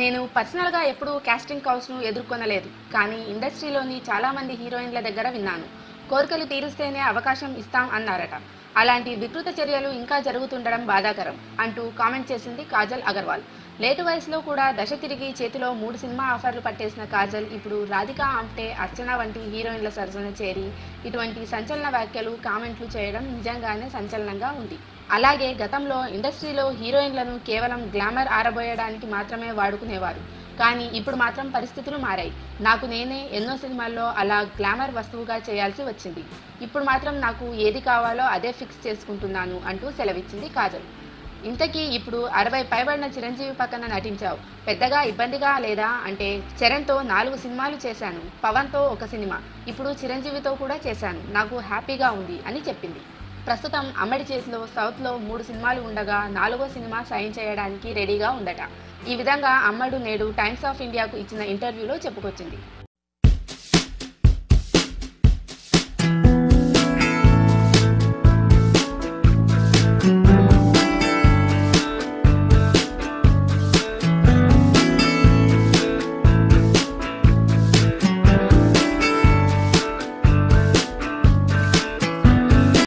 నేను పర్సనల్గా ఎప్పుడూ కాస్టింగ్ కౌచ్ను ఎదుర్కొనలేదు, కానీ ఇండస్ట్రీలోని చాలామంది హీరోయిన్ల దగ్గర విన్నాను. కోరికలు తీరుస్తేనే అవకాశం ఇస్తాం అన్నారట. అలాంటి వికృత చర్యలు ఇంకా జరుగుతుండడం బాధాకరం అంటూ కామెంట్ చేసింది కాజల్ అగర్వాల్. లేటు వయసులో కూడా దశ తిరిగి చేతిలో 3 సినిమా ఆఫర్లు పట్టేసిన కాజల్ ఇప్పుడు రాధికా ఆప్టే, అర్చన వంటి హీరోయిన్ల సరసన చేరి ఇటువంటి సంచలన వ్యాఖ్యలు, కామెంట్లు చేయడం నిజంగానే సంచలనంగా ఉంది. అలాగే గతంలో ఇండస్ట్రీలో హీరోయిన్లను కేవలం గ్లామర్ ఆరబోయడానికి మాత్రమే వాడుకునేవారు. కానీ ఇప్పుడు మాత్రం పరిస్థితులు మారాయి. నాకు నేనే ఎన్నో సినిమాల్లో అలా గ్లామర్ వస్తువుగా చేయాల్సి వచ్చింది. ఇప్పుడు మాత్రం నాకు ఏది కావాలో అదే ఫిక్స్ చేసుకుంటున్నాను అంటూ సెలవిచ్చింది కాజల్. ఇంతకీ ఇప్పుడు 60 పైబడిన చిరంజీవి పక్కన నటించావు, పెద్దగా ఇబ్బందిగా లేదా అంటే, చరణ్తో 4 సినిమాలు చేశాను, పవన్తో 1 సినిమా, ఇప్పుడు చిరంజీవితో కూడా చేశాను, నాకు హ్యాపీగా ఉంది అని చెప్పింది. ప్రస్తుతం అమ్మడి చేతిలో సౌత్లో 3 సినిమాలు ఉండగా 4వ సినిమా సైన్ చేయడానికి రెడీగా ఉందట. ఈ విధంగా అమ్మడు నేడు టైమ్స్ ఆఫ్ ఇండియాకు ఇచ్చిన ఇంటర్వ్యూలో చెప్పుకొచ్చింది.